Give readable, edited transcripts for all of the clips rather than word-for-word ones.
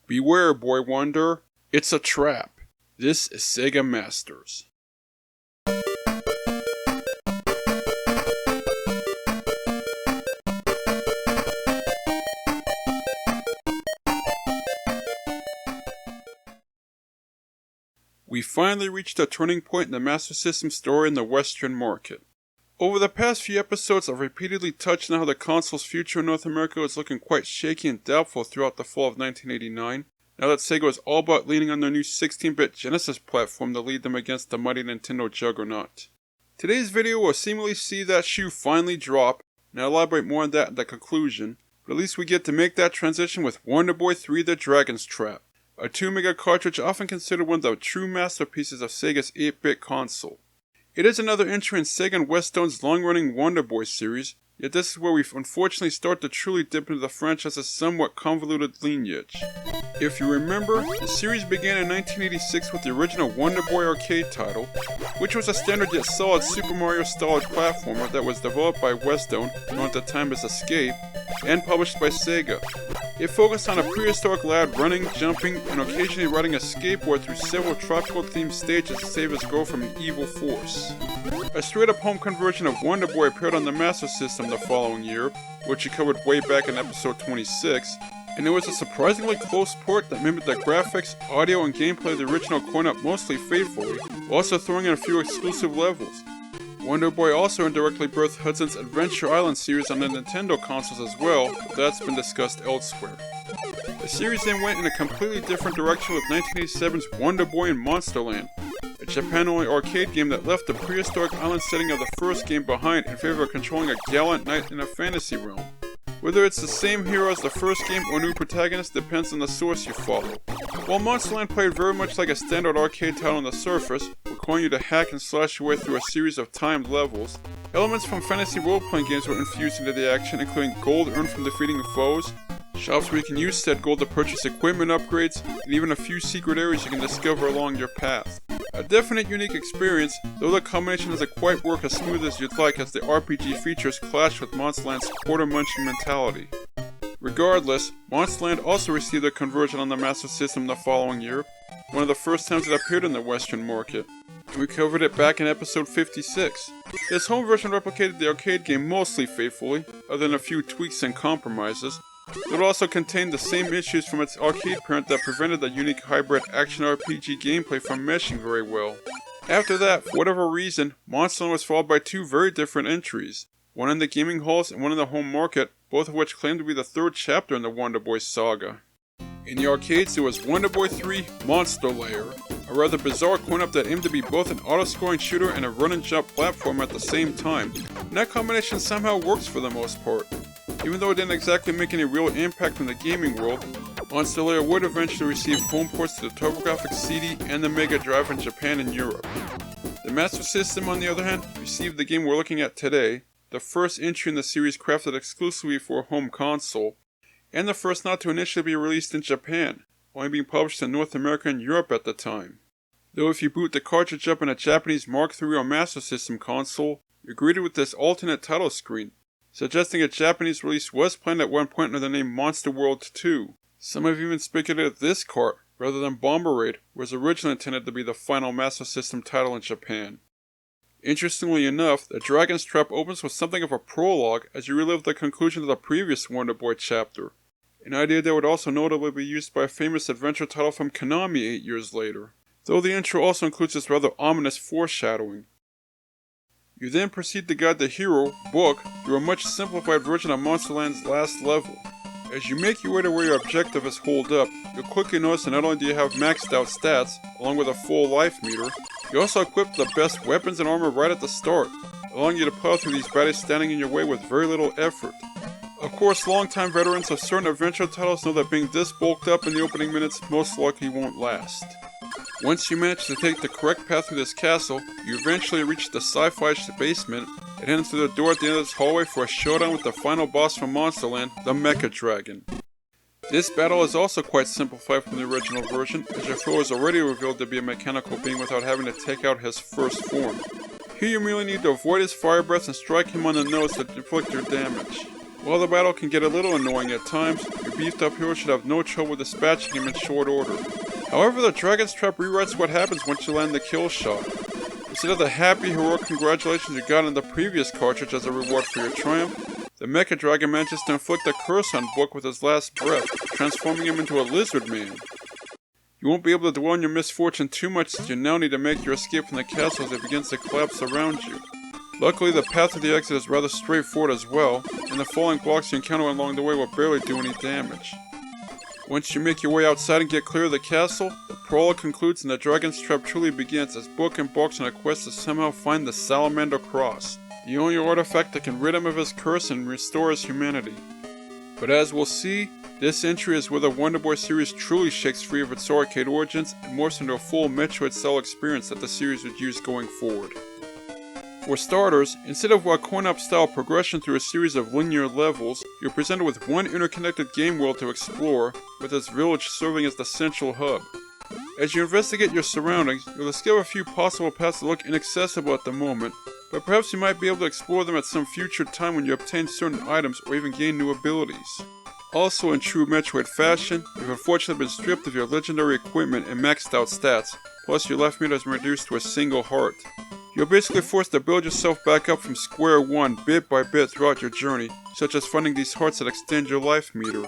Beware, Boy Wonder, it's a trap. This is Sega Masters. We finally reached a turning point in the Master System story in the Western market. Over the past few episodes, I've repeatedly touched on how the console's future in North America was looking quite shaky and doubtful throughout the fall of 1989, now that Sega was all but leaning on their new 16-bit Genesis platform to lead them against the mighty Nintendo juggernaut. Today's video will seemingly see that shoe finally drop, and I'll elaborate more on that in the conclusion, but at least we get to make that transition with Wonder Boy 3: The Dragon's Trap, a 2 Mega cartridge often considered one of the true masterpieces of Sega's 8-bit console. It is another entry in Sega and Weston's long-running Wonder Boy series, yet this is where we unfortunately start to truly dip into the franchise's somewhat convoluted lineage. If you remember, the series began in 1986 with the original Wonder Boy arcade title, which was a standard yet solid Super Mario-style platformer that was developed by Weston, known at the time as Escape, and published by Sega. It focused on a prehistoric lad running, jumping, and occasionally riding a skateboard through several tropical-themed stages to save his girl from an evil force. A straight-up home conversion of Wonder Boy appeared on the Master System the following year, which we covered way back in episode 26, and it was a surprisingly close port that mimicked the graphics, audio, and gameplay of the original coin-up mostly faithfully, while also throwing in a few exclusive levels. Wonder Boy also indirectly birthed Hudson's Adventure Island series on the Nintendo consoles as well, but that's been discussed elsewhere. The series then went in a completely different direction with 1987's Wonder Boy in Monsterland, a Japan-only arcade game that left the prehistoric island setting of the first game behind in favor of controlling a gallant knight in a fantasy realm. Whether it's the same hero as the first game or new protagonist depends on the source you follow. While Monsterland played very much like a standard arcade title on the surface, requiring you to hack and slash your way through a series of timed levels, elements from fantasy role-playing games were infused into the action, including gold earned from defeating foes, shops where you can use said gold to purchase equipment upgrades, and even a few secret areas you can discover along your path. A definite unique experience, though the combination doesn't quite work as smooth as you'd like as the RPG features clash with Monsterland's quarter-munching mentality. Regardless, Monsterland also received a conversion on the Master System the following year, one of the first times it appeared in the Western market, and we covered it back in episode 56. This home version replicated the arcade game mostly faithfully, other than a few tweaks and compromises. It also contained the same issues from its arcade parent that prevented the unique hybrid action RPG gameplay from meshing very well. After that, for whatever reason, Monsterland was followed by two very different entries, one in the gaming halls and one in the home market, both of which claimed to be the third chapter in the Wonder Boy saga. In the arcades, there was Wonder Boy 3: Monster Lair, a rather bizarre coin-up that aimed to be both an auto-scoring shooter and a run-and-jump platformer at the same time, and that combination somehow works for the most part. Even though it didn't exactly make any real impact in the gaming world, Monster Lair would eventually receive home ports to the TurboGrafx CD and the Mega Drive in Japan and Europe. The Master System, on the other hand, received the game we're looking at today, the first entry in the series crafted exclusively for a home console, and the first not to initially be released in Japan, only being published in North America and Europe at the time. Though if you boot the cartridge up in a Japanese Mark III or Master System console, you're greeted with this alternate title screen, suggesting a Japanese release was planned at one point under the name Monster World 2. Some have even speculated that this cart, rather than Bomber Raid, was originally intended to be the final Master System title in Japan. Interestingly enough, The Dragon's Trap opens with something of a prologue as you relive the conclusion of the previous Wonder Boy chapter, an idea that would also notably be used by a famous adventure title from Konami 8 years later, though the intro also includes this rather ominous foreshadowing. You then proceed to guide the hero, Book, through a much simplified version of Monsterland's last level. As you make your way to where your objective is holed up, you'll quickly notice that not only do you have maxed out stats, along with a full life meter, you also equip the best weapons and armor right at the start, allowing you to plow through these baddies standing in your way with very little effort. Of course, longtime veterans of certain adventure titles know that being this bulked up in the opening minutes most likely won't last. Once you manage to take the correct path through this castle, you eventually reach the sci-fi basement and head through the door at the end of this hallway for a showdown with the final boss from Monsterland, the Meka Dragon. This battle is also quite simplified from the original version, as your foe is already revealed to be a mechanical being without having to take out his first form. Here you merely need to avoid his fire breaths and strike him on the nose to inflict your damage. While the battle can get a little annoying at times, your beefed up hero should have no trouble dispatching him in short order. However, the Dragon's Trap rewrites what happens once you land the kill shot. Instead of the happy, heroic congratulations you got in the previous cartridge as a reward for your triumph, the Meka Dragon manages to inflict a curse on Book with his last breath, transforming him into a lizard man. You won't be able to dwell on your misfortune too much since you now need to make your escape from the castle as it begins to collapse around you. Luckily, the path to the exit is rather straightforward as well, and the falling blocks you encounter along the way will barely do any damage. Once you make your way outside and get clear of the castle, the prologue concludes and the Dragon's Trap truly begins as Book embarks on a quest to somehow find the Salamander Cross, the only artifact that can rid him of his curse and restore his humanity. But as we'll see, this entry is where the Wonder Boy series truly shakes free of its arcade origins and morphs into a full Metroid-style experience that the series would use going forward. For starters, instead of a coin-op style progression through a series of linear levels, you're presented with one interconnected game world to explore, with its village serving as the central hub. As you investigate your surroundings, you'll discover a few possible paths that look inaccessible at the moment, but perhaps you might be able to explore them at some future time when you obtain certain items or even gain new abilities. Also in true Metroid fashion, you've unfortunately been stripped of your legendary equipment and maxed out stats, plus your life meter has been reduced to a single heart. You're basically forced to build yourself back up from square one bit by bit throughout your journey, such as finding these hearts that extend your life meter.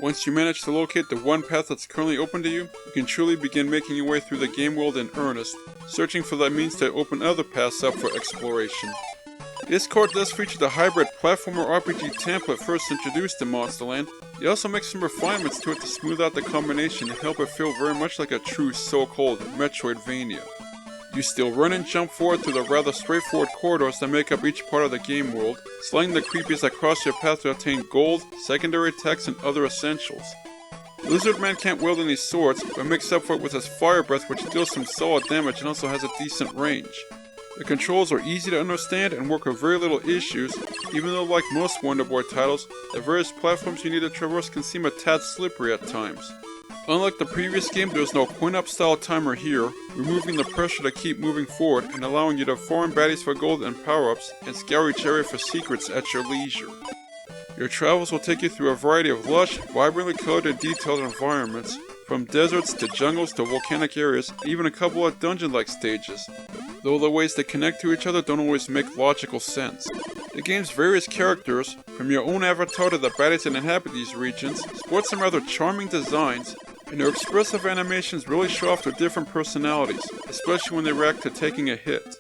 Once you manage to locate the one path that's currently open to you, you can truly begin making your way through the game world in earnest, searching for that means to open other paths up for exploration. This card does feature the hybrid platformer RPG template first introduced in Monsterland. It also makes some refinements to it to smooth out the combination and help it feel very much like a true so-called Metroid-vania. You still run and jump forward through the rather straightforward corridors that make up each part of the game world, slaying the creepies that cross your path to obtain gold, secondary attacks, and other essentials. Lizardman can't wield any swords, but makes up for it with his fire breath, which deals some solid damage and also has a decent range. The controls are easy to understand and work with very little issues, even though like most Wonder Boy titles, the various platforms you need to traverse can seem a tad slippery at times. Unlike the previous game, there is no coin-up style timer here, removing the pressure to keep moving forward and allowing you to farm baddies for gold and power-ups and scour each area for secrets at your leisure. Your travels will take you through a variety of lush, vibrantly colored and detailed environments, from deserts to jungles to volcanic areas, and even a couple of dungeon-like stages, though the ways they connect to each other don't always make logical sense. The game's various characters, from your own avatar to the baddies that inhabit these regions, sport some rather charming designs, and their expressive animations really show off their different personalities, especially when they react to taking a hit.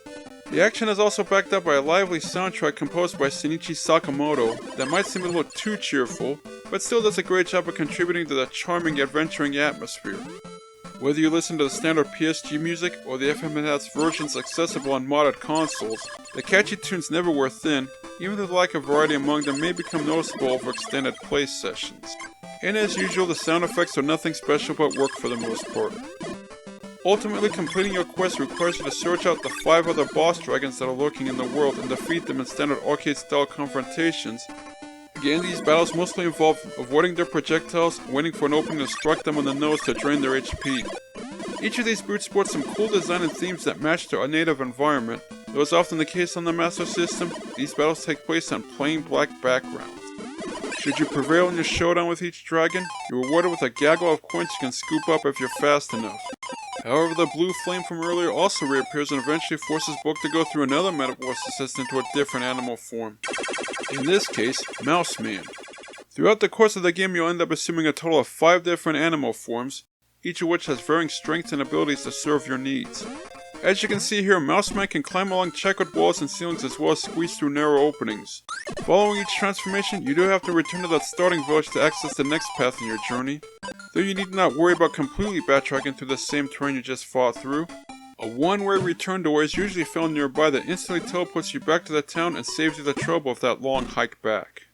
The action is also backed up by a lively soundtrack composed by Shinichi Sakamoto that might seem a little too cheerful, but still does a great job of contributing to the charming, adventuring atmosphere. Whether you listen to the standard PSG music or the FMNAT's versions accessible on modded consoles, the catchy tunes never wear thin, even though the lack of variety among them may become noticeable over extended play sessions. And as usual, the sound effects are nothing special but work for the most part. Ultimately, completing your quest requires you to search out the 5 other boss dragons that are lurking in the world and defeat them in standard arcade-style confrontations. Again, these battles mostly involve avoiding their projectiles and waiting for an opening to strike them on the nose to drain their HP. Each of these brutes sports some cool design and themes that match their native environment, though as often the case on the Master System, these battles take place on plain black backgrounds. Should you prevail in your showdown with each dragon, you're rewarded with a gaggle of coins you can scoop up if you're fast enough. However, the blue flame from earlier also reappears and eventually forces Book to go through another metamorphosis into a different animal form. In this case, Mouse Man. Throughout the course of the game, you'll end up assuming a total of 5 different animal forms, each of which has varying strengths and abilities to serve your needs. As you can see here, Mouse Man can climb along checkered walls and ceilings as well as squeeze through narrow openings. Following each transformation, you do have to return to that starting village to access the next path in your journey, though you need not worry about completely backtracking through the same terrain you just fought through. A one-way return door is usually found nearby that instantly teleports you back to the town and saves you the trouble of that long hike back.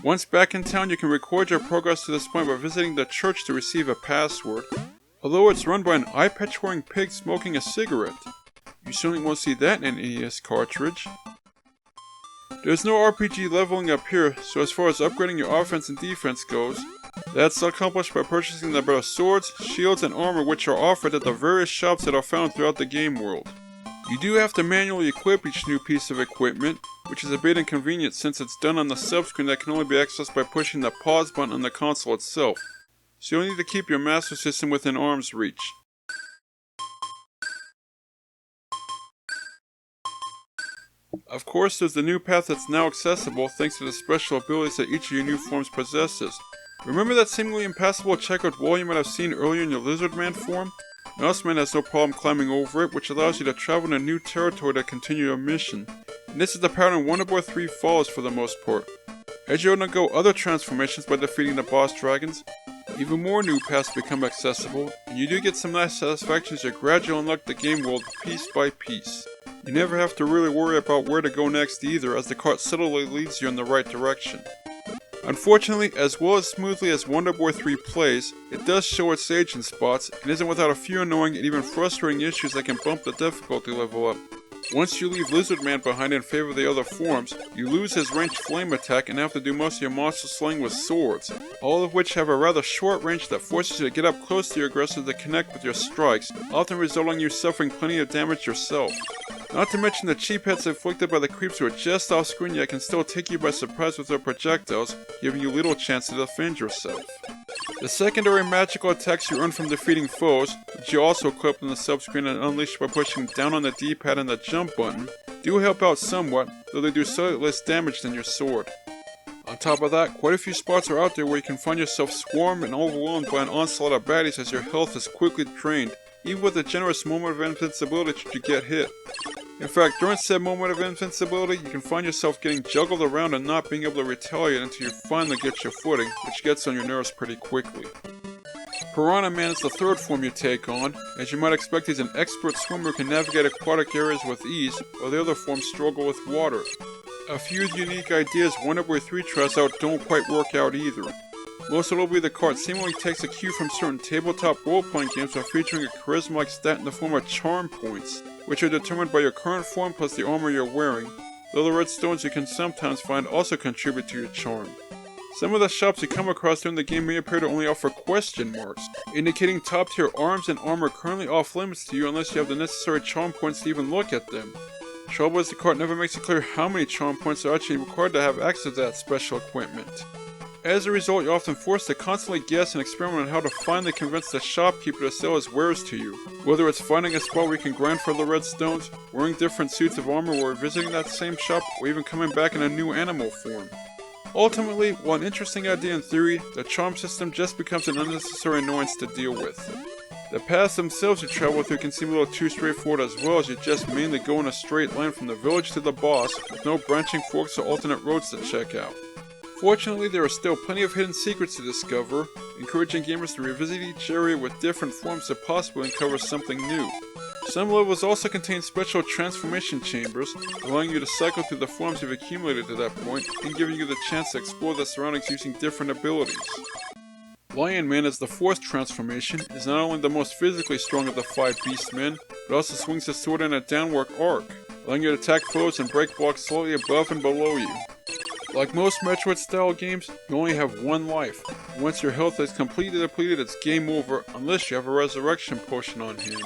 Once back in town, you can record your progress to this point by visiting the church to receive a password, although it's run by an eye-patch-wearing pig smoking a cigarette. You certainly won't see that in an NES cartridge. There's no RPG leveling up here, so as far as upgrading your offense and defense goes, that's accomplished by purchasing the better swords, shields, and armor which are offered at the various shops that are found throughout the game world. You do have to manually equip each new piece of equipment, which is a bit inconvenient since it's done on the sub-screen that can only be accessed by pushing the pause button on the console itself, so you'll need to keep your Master System within arm's reach. Of course, there's the new path that's now accessible thanks to the special abilities that each of your new forms possesses. Remember that seemingly impassable checkered wall you might have seen earlier in your Lizardman form? Mouseman has no problem climbing over it, which allows you to travel into new territory to continue your mission. And this is the pattern Wonder Boy 3 follows for the most part. As you undergo other transformations by defeating the boss dragons, even more new paths become accessible, and you do get some nice satisfaction as you gradually unlock the game world piece by piece. You never have to really worry about where to go next either, as the cart subtly leads you in the right direction. Unfortunately, as well as smoothly as Wonder Boy 3 plays, it does show its age in spots, and isn't without a few annoying and even frustrating issues that can bump the difficulty level up. Once you leave Lizardman behind in favor of the other forms, you lose his ranged flame attack and have to do most of your monster slaying with swords, all of which have a rather short range that forces you to get up close to your aggressor to connect with your strikes, often resulting in you suffering plenty of damage yourself. Not to mention the cheap hits inflicted by the creeps who are just off screen yet can still take you by surprise with their projectiles, giving you little chance to defend yourself. The secondary magical attacks you earn from defeating foes, which you also equip on the sub-screen and unleash by pushing down on the D-pad and the jump button, do help out somewhat, though they do slightly less damage than your sword. On top of that, quite a few spots are out there where you can find yourself swarmed and overwhelmed by an onslaught of baddies as your health is quickly drained, even with a generous moment of invincibility should you get hit. In fact, during said moment of invincibility, you can find yourself getting juggled around and not being able to retaliate until you finally get your footing, which gets on your nerves pretty quickly. Piranha Man is the third form you take on. As you might expect, he's an expert swimmer who can navigate aquatic areas with ease, while the other forms struggle with water. A few unique ideas Wonder Boy 3 tries out don't quite work out either. Most notably, the card seemingly takes a cue from certain tabletop role-playing games by featuring a charisma-like stat in the form of charm points, which are determined by your current form plus the armor you're wearing, though the red stones you can sometimes find also contribute to your charm. Some of the shops you come across during the game may appear to only offer question marks, indicating top-tier arms and armor currently off-limits to you unless you have the necessary charm points to even look at them. Trouble is, the card never makes it clear how many charm points are actually required to have access to that special equipment. As a result, you're often forced to constantly guess and experiment on how to finally convince the shopkeeper to sell his wares to you. Whether it's finding a spot where you can grind for the red stones, wearing different suits of armor while visiting that same shop, or even coming back in a new animal form. Ultimately, while an interesting idea in theory, the charm system just becomes an unnecessary annoyance to deal with. The paths themselves you travel through can seem a little too straightforward as well, as you just mainly go in a straight line from the village to the boss, with no branching forks or alternate roads to check out. Fortunately, there are still plenty of hidden secrets to discover, encouraging gamers to revisit each area with different forms to possibly uncover something new. Some levels also contain special transformation chambers, allowing you to cycle through the forms you've accumulated to that point, and giving you the chance to explore the surroundings using different abilities. Lion Man as the fourth transformation is not only the most physically strong of the 5 Beastmen, but also swings his sword in a downward arc, allowing you to attack foes and break blocks slightly above and below you. Like most Metroid-style games, you only have one life. Once your health is completely depleted, it's game over unless you have a resurrection potion on hand,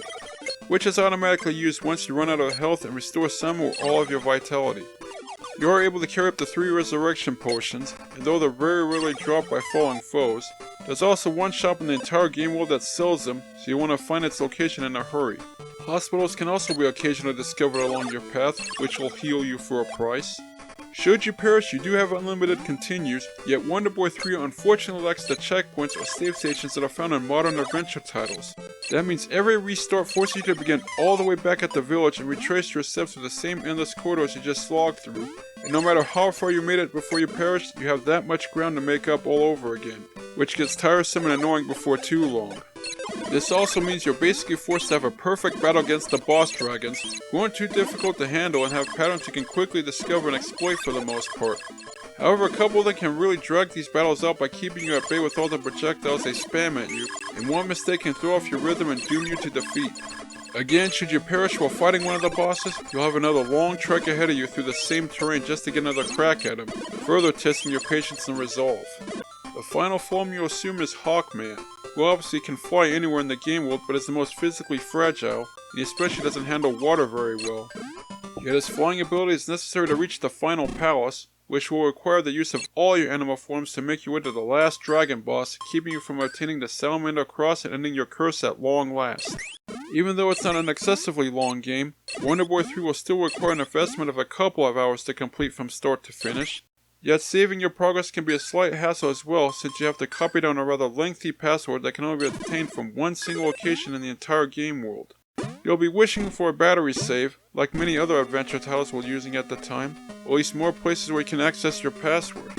which is automatically used once you run out of health and restore some or all of your vitality. You are able to carry up to 3 resurrection potions, and though they're very rarely dropped by falling foes, there's also one shop in the entire game world that sells them, so you want to find its location in a hurry. Hospitals can also be occasionally discovered along your path, which will heal you for a price. Should you perish, you do have unlimited continues, yet Wonder Boy 3 unfortunately lacks the checkpoints or save stations that are found in modern adventure titles. That means every restart forces you to begin all the way back at the village and retrace your steps through the same endless corridors you just slogged through, and no matter how far you made it before you perished, you have that much ground to make up all over again, which gets tiresome and annoying before too long. This also means you're basically forced to have a perfect battle against the boss dragons, who aren't too difficult to handle and have patterns you can quickly discover and exploit for the most part. However, a couple of them can really drag these battles out by keeping you at bay with all the projectiles they spam at you, and one mistake can throw off your rhythm and doom you to defeat. Again, should you perish while fighting one of the bosses, you'll have another long trek ahead of you through the same terrain just to get another crack at him, further testing your patience and resolve. The final form you assume is Hawkman, who well, obviously it can fly anywhere in the game world, but is the most physically fragile, and he especially doesn't handle water very well. Yet his flying ability is necessary to reach the final palace, which will require the use of all your animal forms to make your way to the last dragon boss, keeping you from obtaining the Salamander Cross and ending your curse at long last. Even though it's not an excessively long game, Wonder Boy 3 will still require an investment of a couple of hours to complete from start to finish. Yet saving your progress can be a slight hassle as well, since you have to copy down a rather lengthy password that can only be obtained from one single location in the entire game world. You'll be wishing for a battery save, like many other adventure titles were using at the time, or at least more places where you can access your password.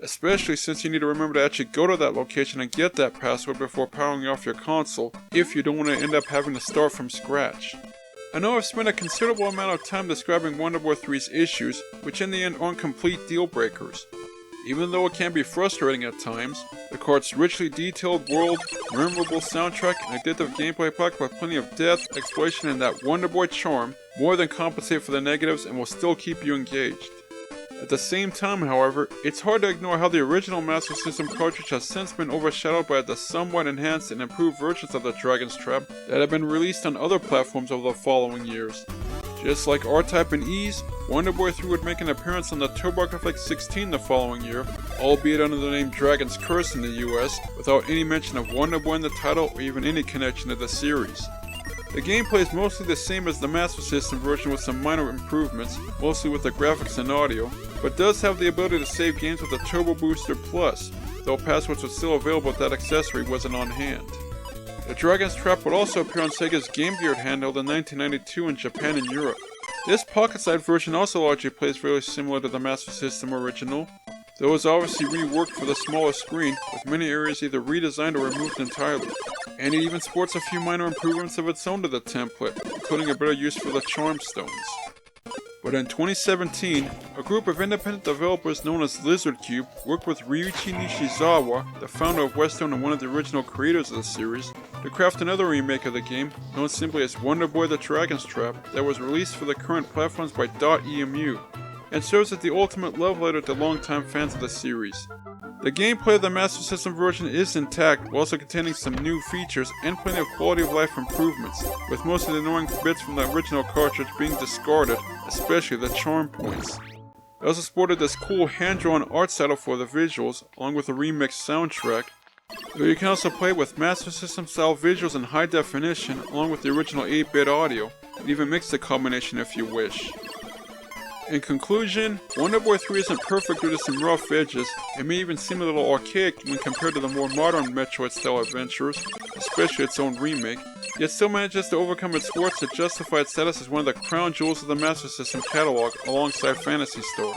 Especially since you need to remember to actually go to that location and get that password before powering off your console, if you don't want to end up having to start from scratch. I know I've spent a considerable amount of time describing Wonder Boy 3's issues, which in the end aren't complete deal breakers. Even though it can be frustrating at times, the cart's richly detailed world, memorable soundtrack, and addictive gameplay packed with plenty of depth, exploration, and that Wonder Boy charm more than compensate for the negatives and will still keep you engaged. At the same time, however, it's hard to ignore how the original Master System cartridge has since been overshadowed by the somewhat enhanced and improved versions of the Dragon's Trap that have been released on other platforms over the following years. Just like R-Type and Ease, Wonder Boy 3 would make an appearance on the TurboGrafx 16 the following year, albeit under the name Dragon's Curse in the US, without any mention of Wonder Boy in the title or even any connection to the series. The gameplay is mostly the same as the Master System version with some minor improvements, mostly with the graphics and audio, but does have the ability to save games with the Turbo Booster Plus, though passwords were still available if that accessory wasn't on hand. The Dragon's Trap would also appear on Sega's Game Gear handheld in 1992 in Japan and Europe. This pocket-sized version also largely plays very similar to the Master System original, though it was obviously reworked for the smaller screen, with many areas either redesigned or removed entirely. And it even sports a few minor improvements of its own to the template, including a better use for the Charm Stones. But in 2017, a group of independent developers known as Lizard Cube worked with Ryuichi Nishizawa, the founder of Westone and one of the original creators of the series, to craft another remake of the game, known simply as Wonder Boy the Dragon's Trap, that was released for the current platforms by .emu, and serves as the ultimate love letter to longtime fans of the series. The gameplay of the Master System version is intact, while also containing some new features and plenty of quality of life improvements, with most of the annoying bits from the original cartridge being discarded, especially the charm points. It also sported this cool hand-drawn art style for the visuals, along with a remixed soundtrack, though you can also play with Master System style visuals in high definition, along with the original 8-bit audio, and even mix the combination if you wish. In conclusion, Wonder Boy 3 isn't perfect due to some rough edges, and may even seem a little archaic when compared to the more modern Metroid-style adventures, especially its own remake, yet still manages to overcome its warts to justify its status as one of the crown jewels of the Master System catalog alongside Phantasy Star.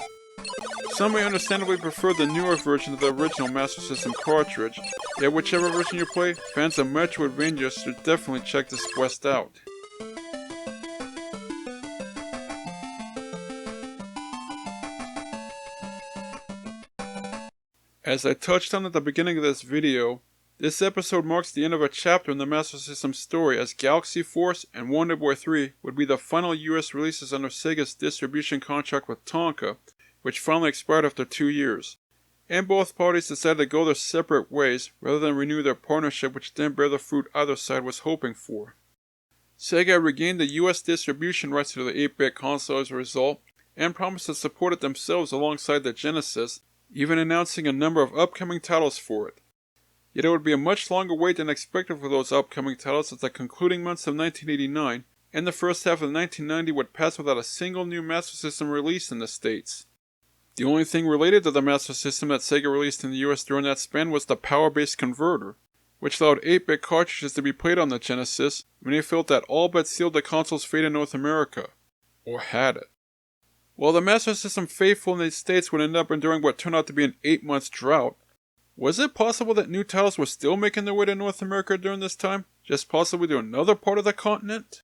Some may understandably prefer the newer version of the original Master System cartridge, yet whichever version you play, fans of Metroid-vania should definitely check this quest out. As I touched on at the beginning of this video, this episode marks the end of a chapter in the Master System story, as Galaxy Force and Wonder Boy 3 would be the final US releases under Sega's distribution contract with Tonka, which finally expired after 2 years. And both parties decided to go their separate ways rather than renew their partnership, which didn't bear the fruit either side was hoping for. Sega regained the US distribution rights to the 8-bit console as a result, and promised to support it themselves alongside the Genesis, even announcing a number of upcoming titles for it. Yet it would be a much longer wait than expected for those upcoming titles, as the concluding months of 1989 and the first half of 1990 would pass without a single new Master System release in the States. The only thing related to the Master System that Sega released in the US during that span was the power-based converter, which allowed 8-bit cartridges to be played on the Genesis, when they felt that all but sealed the console's fate in North America. Or had it. While the Master System faithful in the States would end up enduring what turned out to be an 8-month drought, was it possible that new titles were still making their way to North America during this time, just possibly to another part of the continent?